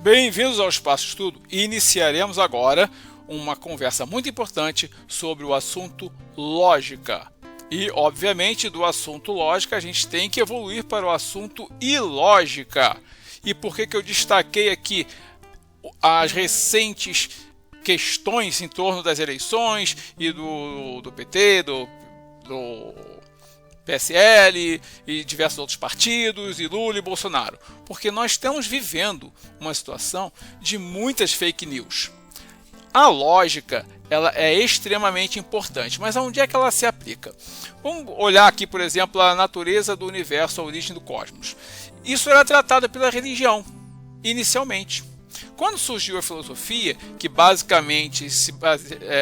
Bem-vindos ao Espaço Estudo. Iniciaremos agora uma conversa muito importante sobre o assunto lógica. E, obviamente, do assunto lógica a gente tem que evoluir para o assunto ilógica. E por que eu destaquei aqui as recentes questões em torno das eleições e do PT, do PSL e diversos outros partidos, e Lula e Bolsonaro? Porque nós estamos vivendo uma situação de muitas fake news. A lógica, ela é extremamente importante, mas aonde é que ela se aplica? Vamos olhar aqui, por exemplo, a natureza do universo, a origem do cosmos. Isso era tratado pela religião, inicialmente. Quando surgiu a filosofia, que basicamente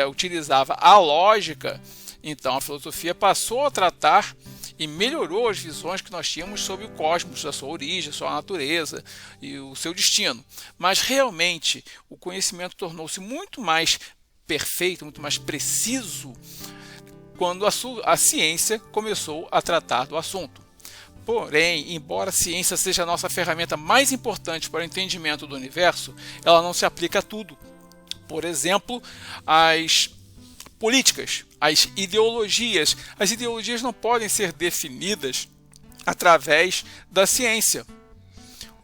utilizava a lógica, então a filosofia passou a tratar e melhorou as visões que nós tínhamos sobre o cosmos, a sua origem, a sua natureza e o seu destino. Mas realmente o conhecimento tornou-se muito mais perfeito, muito mais preciso quando a ciência começou a tratar do assunto. Porém, embora a ciência seja a nossa ferramenta mais importante para o entendimento do universo, ela não se aplica a tudo. Por exemplo, as políticas, as ideologias. As ideologias não podem ser definidas através da ciência.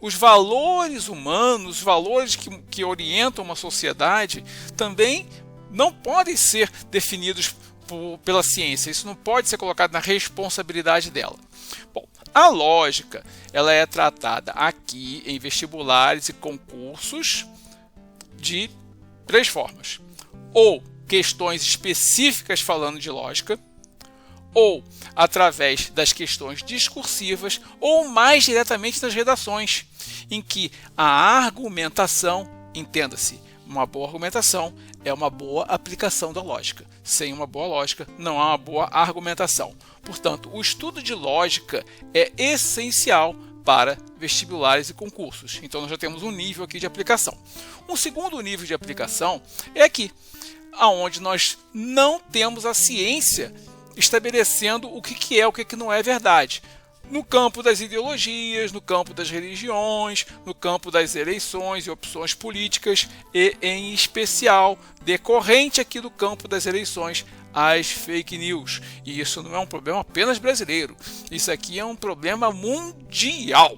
Os valores humanos, os valores que orientam uma sociedade, também não podem ser definidos pela ciência. Isso não pode ser colocado na responsabilidade dela. Bom, a lógica, ela é tratada aqui em vestibulares e concursos de três formas. Ou questões específicas falando de lógica, ou através das questões discursivas, ou mais diretamente nas redações, em que a argumentação, entenda-se, uma boa argumentação é uma boa aplicação da lógica. Sem uma boa lógica, não há uma boa argumentação. Portanto, o estudo de lógica é essencial para vestibulares e concursos. Então, nós já temos um nível aqui de aplicação. Um segundo nível de aplicação é aqui, aonde nós não temos a ciência estabelecendo o que é, o que não é verdade. No campo das ideologias, no campo das religiões, no campo das eleições e opções políticas e, em especial, decorrente aqui do campo das eleições, as fake news. E isso não é um problema apenas brasileiro, isso aqui é um problema mundial.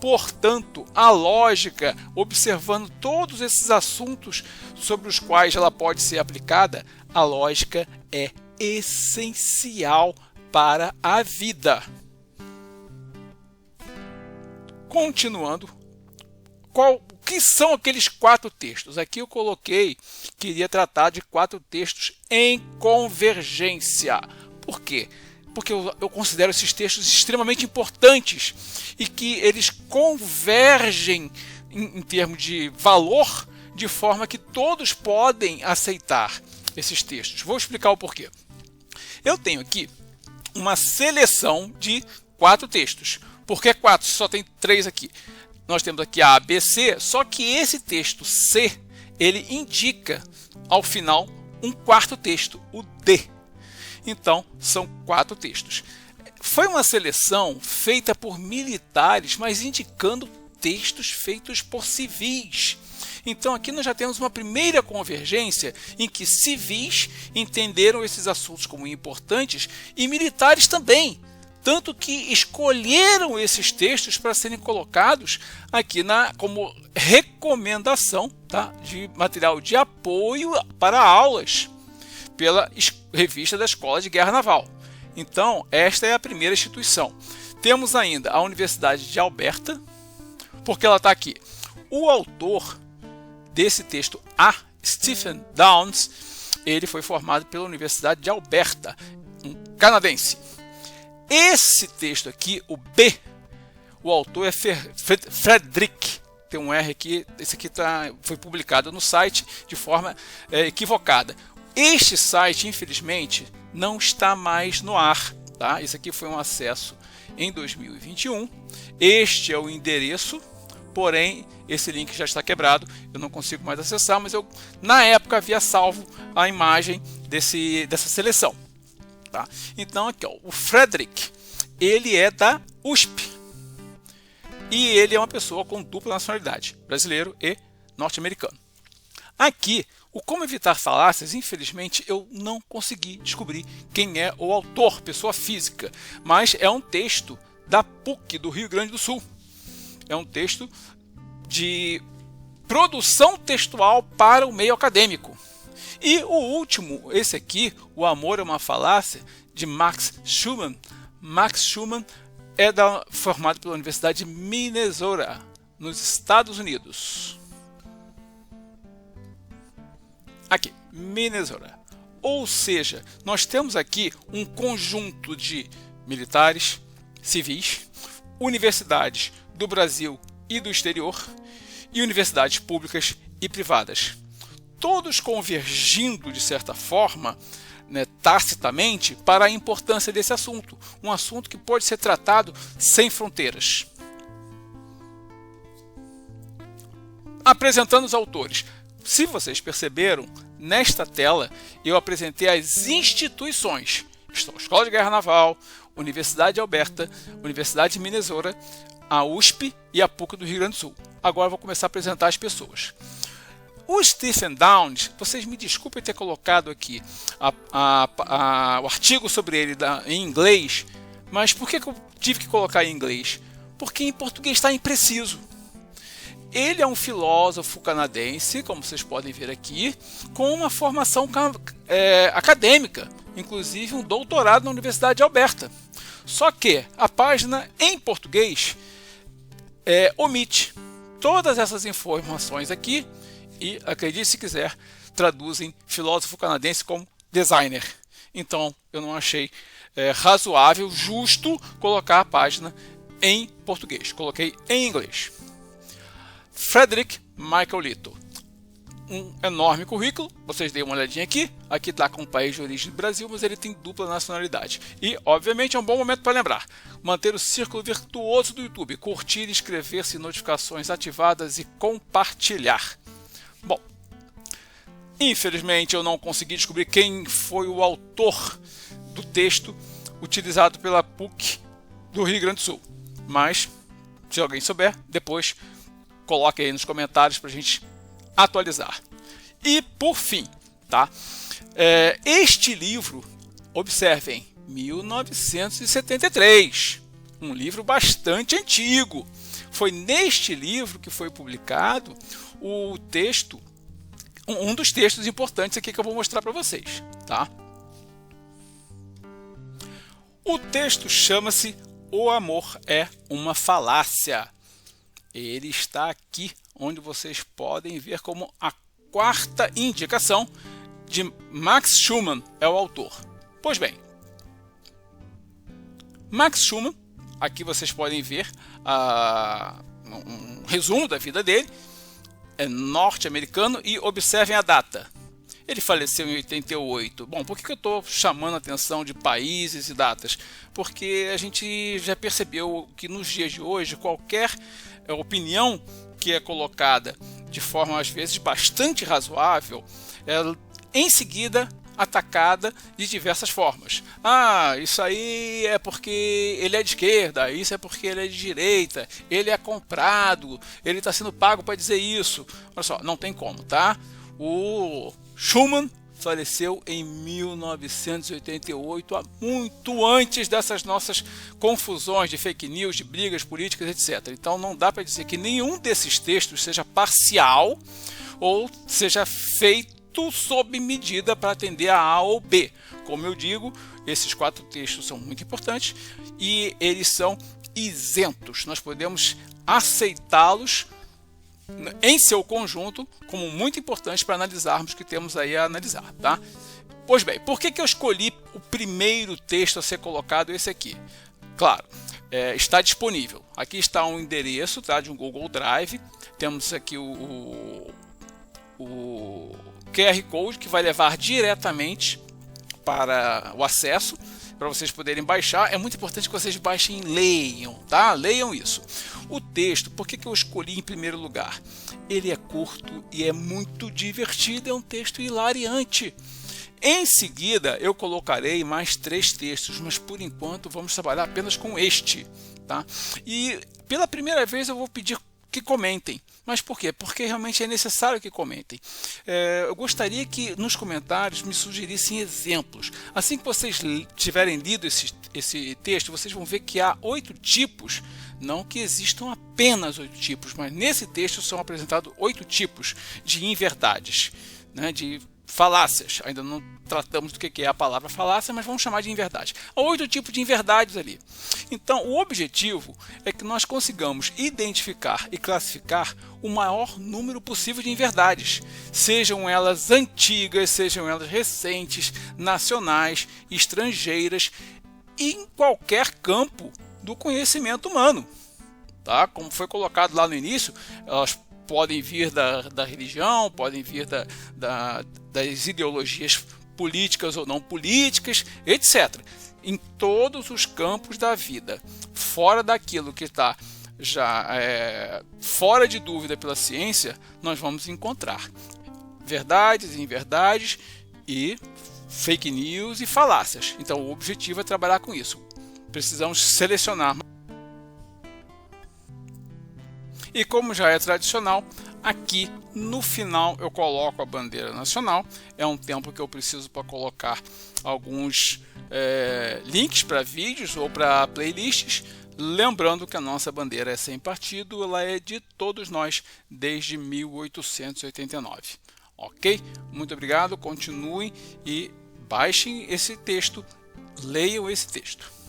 Portanto, a lógica, observando todos esses assuntos sobre os quais ela pode ser aplicada, a lógica é essencial para a vida. Continuando, o que são aqueles 4 textos? Aqui eu queria tratar de 4 textos em convergência. Por quê? Porque eu considero esses textos extremamente importantes e que eles convergem em termos de valor, de forma que todos podem aceitar esses textos. Vou explicar o porquê. Eu tenho aqui uma seleção de 4 textos. Por que 4? Só tem 3 aqui. Nós temos aqui A, B, C, só que esse texto C, ele indica ao final um 4º texto, o D. Então, são 4 textos. Foi uma seleção feita por militares, mas indicando textos feitos por civis. Então, aqui nós já temos uma primeira convergência em que civis entenderam esses assuntos como importantes e militares também. Tanto que escolheram esses textos para serem colocados aqui como recomendação, tá, de material de apoio para aulas pela revista da Escola de Guerra Naval. Então, esta é a primeira instituição. Temos ainda a Universidade de Alberta, porque ela está aqui. O autor desse texto, Stephen Downes, ele foi formado pela Universidade de Alberta, um canadense. Esse texto aqui, o B, o autor é Frederick, tem um R aqui, esse aqui foi publicado no site de forma equivocada. Este site, infelizmente, não está mais no ar, tá? Esse aqui foi um acesso em 2021. Este é o endereço, porém, esse link já está quebrado, eu não consigo mais acessar, mas eu, na época, havia salvo a imagem dessa seleção. Tá? Então, aqui, ó, o Frederick, ele é da USP. e ele é uma pessoa com dupla nacionalidade, brasileiro e norte-americano. Aqui, o Como Evitar Falácias, infelizmente, eu não consegui descobrir quem é o autor, pessoa física, mas é um texto da PUC do Rio Grande do Sul. É um texto de produção textual para o meio acadêmico. E o último, esse aqui, O Amor é uma Falácia, de Max Schumann. Max Schumann é formado pela Universidade de Minnesota, nos Estados Unidos. Aqui, Minnesota. Ou seja, nós temos aqui um conjunto de militares, civis, universidades do Brasil e do exterior e universidades públicas e privadas. Todos convergindo, de certa forma, né, tacitamente, para a importância desse assunto. Um assunto que pode ser tratado sem fronteiras. Apresentando os autores. Se vocês perceberam, nesta tela eu apresentei as instituições. Estão a Escola de Guerra Naval, Universidade de Alberta, Universidade de Minnesota, a USP e a PUC do Rio Grande do Sul. Agora eu vou começar a apresentar as pessoas. O Stephen Downes, vocês me desculpem ter colocado aqui o artigo sobre ele em inglês, mas por que eu tive que colocar em inglês? Porque em português está impreciso. Ele é um filósofo canadense, como vocês podem ver aqui, com uma formação acadêmica, inclusive um doutorado na Universidade de Alberta. Só que a página em português omite todas essas informações aqui e, acredite se quiser, traduzem filósofo canadense como designer. Então, eu não achei razoável, justo, colocar a página em português. Coloquei em inglês. Frederick Michael Little. Um enorme currículo, vocês deem uma olhadinha aqui. Aqui está com o país de origem do Brasil, mas ele tem dupla nacionalidade. E, obviamente, é um bom momento para lembrar. Manter o círculo virtuoso do YouTube. Curtir, inscrever-se, notificações ativadas e compartilhar. Bom, infelizmente eu não consegui descobrir quem foi o autor do texto utilizado pela PUC do Rio Grande do Sul. Mas, se alguém souber, depois coloque aí nos comentários para a gente atualizar. E por fim, tá? Este livro, observem, 1973, um livro bastante antigo. Foi neste livro que foi publicado o texto, um dos textos importantes aqui que eu vou mostrar para vocês, tá? O texto chama-se O Amor é uma Falácia. Ele está aqui, onde vocês podem ver como a quarta indicação de Max Schumann é o autor. Pois bem, Max Schumann, aqui vocês podem ver um resumo da vida dele, é norte-americano e observem a data. Ele faleceu em 88. Bom, por que eu estou chamando a atenção de países e datas? Porque a gente já percebeu que nos dias de hoje, qualquer opinião que é colocada de forma às vezes bastante razoável, é em seguida atacada de diversas formas. Ah, isso aí é porque ele é de esquerda, isso é porque ele é de direita, ele é comprado, ele está sendo pago para dizer isso. Olha só, não tem como, tá? O Schumann faleceu em 1988, muito antes dessas nossas confusões de fake news, de brigas políticas, etc. Então não dá para dizer que nenhum desses textos seja parcial ou seja feito sob medida para atender a A ou B. Como eu digo, esses 4 textos são muito importantes e eles são isentos. Nós podemos aceitá-los em seu conjunto como muito importante para analisarmos o que temos aí a analisar, tá? Pois bem, por que eu escolhi o primeiro texto a ser colocado, esse aqui? Claro, está disponível. Aqui está um endereço, tá, de um Google Drive. Temos aqui o QR Code que vai levar diretamente para o acesso, para vocês poderem baixar. É muito importante que vocês baixem e leiam, tá? Leiam isso. O texto, por que eu escolhi em primeiro lugar? Ele é curto e é muito divertido, é um texto hilariante. Em seguida, eu colocarei mais 3 textos, mas por enquanto vamos trabalhar apenas com este, tá? E pela primeira vez eu vou pedir que comentem. Mas por quê? Porque realmente é necessário que comentem. Eu gostaria que nos comentários me sugerissem exemplos. Assim que vocês tiverem lido esse texto, vocês vão ver que há 8 tipos, não que existam apenas 8 tipos, mas nesse texto são apresentados 8 tipos de inverdades, né, de falácias. Ainda não tratamos do que é a palavra falácia, mas vamos chamar de inverdade. Há 8 tipos de inverdades ali. Então, o objetivo é que nós consigamos identificar e classificar o maior número possível de inverdades, sejam elas antigas, sejam elas recentes, nacionais, estrangeiras, em qualquer campo do conhecimento humano. Tá? Como foi colocado lá no início, elas podem vir da religião, podem vir das ideologias políticas ou não políticas, etc. Em todos os campos da vida, fora daquilo que está já fora de dúvida pela ciência, nós vamos encontrar verdades, inverdades e fake news e falácias. Então o objetivo é trabalhar com isso. Precisamos selecionar. E como já é tradicional, aqui no final eu coloco a bandeira nacional. É um tempo que eu preciso para colocar alguns links para vídeos ou para playlists. Lembrando que a nossa bandeira é sem partido, ela é de todos nós desde 1889. Ok? Muito obrigado, continuem e baixem esse texto, leiam esse texto.